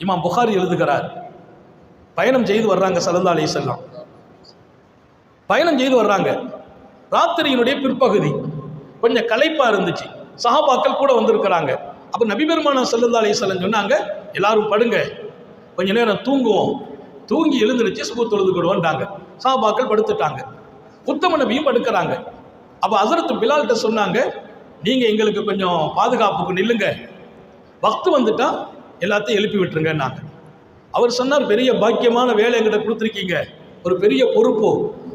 இமாம் புகாரி எழுதுகிறார், பயணம் செய்து வர்றாங்க ஸல்லல்லாஹு அலைஹி வஸல்லம். பயணம் செய்து வர்றாங்க, ராத்திரியினுடைய பிற்பகுதி, கொஞ்சம் களைப்பா இருந்துச்சு. சஹாபாக்கள் கூட வந்திருக்கிறாங்க. அப்போ நபி பெருமானார் ஸல்லல்லாஹு அலைஹி வஸல்லம் சொன்னாங்க, எல்லாரும் படுங்க, கொஞ்ச நேரம் தூங்குவோம், தூங்கி எழுந்திருச்சு சுபு தொழுதுக்கிடுவோன்ட்டாங்க. சஹாபாக்கள் படுத்துட்டாங்க, உத்தம நபியும் படுக்கிறாங்க. அப்போ ஹஸரத் பிலால்கிட்ட சொன்னாங்க, நீங்கள் எங்களுக்கு கொஞ்சம் பாதுகாப்புக்கு நில்லுங்க, வக்து வந்துட்டா எல்லாத்தையும் எழுப்பி விட்டுருங்கன்னாங்க. அவர் சொன்னார், பெரிய பாக்கியமான வேலை எங்கிட்ட கொடுத்துருக்கீங்க, ஒரு பெரிய பொறுப்போ,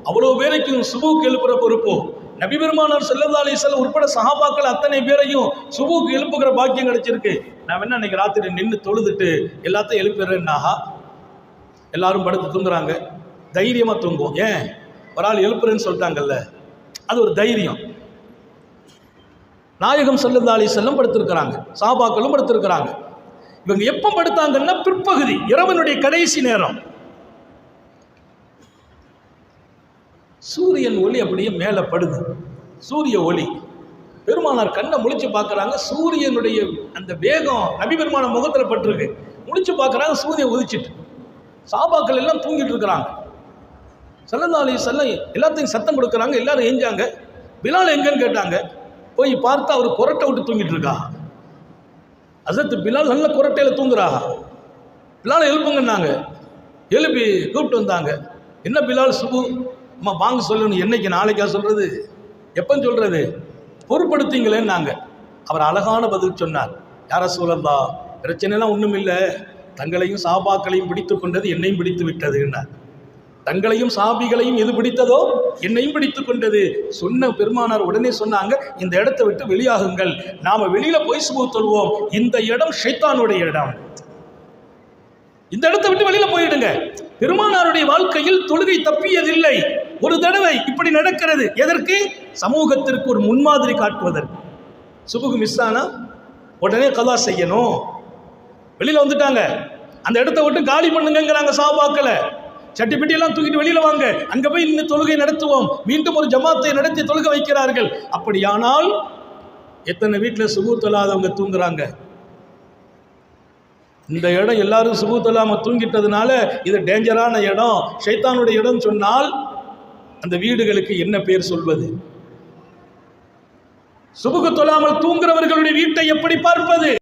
அவ்வளோ பேரைக்கும் சுபுக்கு எழுப்புற பொறுப்போ, நபி பெருமானார் ஸல்லல்லாஹு அலைஹி வஸல்லம் உட்பட சஹாபாக்கள் அத்தனை பேரையும் சுபுக்கு எழுப்புகிற பாக்கியம் கிடைச்சிருக்கு. நான் வேணா இன்னைக்கு ராத்திரி நின்று தொழுதுட்டு எல்லாத்தையும் எழுப்பிடுறேன்னாஹா. எல்லாரும் படுத்து தூங்குறாங்க, தைரியமாக தூங்குவோம். ஏன், ஒரு ஆள் எழுப்புறேன்னு சொல்லிட்டாங்கல்ல, அது ஒரு தைரியம். நாயகம் ஸல்லல்லாஹு அலைஹி வஸல்லம் படுத்திருக்கிறாங்க, சஹாபாக்களும் படுத்திருக்கிறாங்க. இவங்க எப்போ படுத்தாங்கன்னா பிற்பகுதி, இரவனுடைய கடைசி நேரம். சூரியன் ஒளி அப்படியே மேலே படுது, சூரிய ஒளி. பெருமானார் கண்ணை முழிச்சு பார்க்குறாங்க, சூரியனுடைய அந்த வேகம் நபி பெருமானார் முகத்தில் பட்டிருக்கு. முழிச்சு பார்க்குறாங்க, சூரியன் உதிச்சிட்டு. சஹாபாக்கள் எல்லாம் தூங்கிட்டு இருக்கிறாங்க. ஸல்லல்லாஹு அலைஹி வஸல்லம் எல்லாத்தையும் சத்தம் கொடுக்குறாங்க, எல்லாரும் எஞ்சாங்க. பிலால் எங்கன்னு கேட்டாங்க, போய் பார்த்தா அவர் குரட்டை விட்டு தூங்கிட்டு இருக்கா. ஹஸரத் பிலால் நல்ல குரட்டையில் தூங்குறா. பிலால் எழுப்புங்கன்னாங்க, எழுப்பி கூப்பிட்டு வந்தாங்க. என்ன பிலால், சுபு அம்மா வாங்க சொல்லணும், என்னைக்கு நாளைக்கா சொல்கிறது, எப்போன்னு சொல்கிறது, பொறுப்படுத்தீங்களேன்னாங்க. அவர் அழகான பதில் சொன்னார், யார ரசூலல்லாஹ், பிரச்சனைலாம் ஒன்றும் இல்லை, தங்களையும் சஹாபாக்களையும் பிடித்து கொண்டது என்னையும் பிடித்து விட்டதுன்னார். தங்களையும் சாபிகளையும் எது பிடித்ததோ என்னையும் பிடித்து கொண்டது சொன்ன பெருமானார் உடனே சொன்னாங்க, இந்த இடத்தை விட்டு வெளியாகுங்கள், நாம வெளியில போய் சுபு தொழுவோம், இந்த இடம் ஷைத்தானுடைய இடம், இந்த இடத்தை விட்டு வெளியில போயிடுங்க. பெருமானாருடைய வாழ்க்கையில் தொழுகை தப்பியதில்லை. ஒரு தடவை இப்படி நடக்கிறது, எதற்கு, சமூகத்திற்கு ஒரு முன்மாதிரி காட்டுவதற்கு. சுபுகு மிஸ் ஆனா உடனே கலா செய்யணும், வெளியில வந்துட்டாங்க, அந்த இடத்தை விட்டு காலி பண்ணுங்கிறாங்க சஹாபாக்களை. சட்டி பெட்டியெல்லாம் தூக்கிட்டு வெளியில வாங்க, அங்க போய் இன்னும் தொழுகை நடத்துவோம், மீண்டும் ஒரு ஜமாத்தை நடத்தி தொழுகை வைக்கிறார்கள். அப்படியானால் எத்தனை வீட்டில் சுபு தொழாதவங்க தூங்குறாங்க. இந்த இடம் எல்லாரும் சுபு தொழாம தூங்கிட்டதுனால இது டேஞ்சரான இடம், ஷைத்தானுடைய இடம் சொன்னால் அந்த வீடுகளுக்கு என்ன பேர் சொல்வது? சுபுகு தொழாமல் தூங்குறவர்களுடைய வீட்டை எப்படி பார்ப்பது?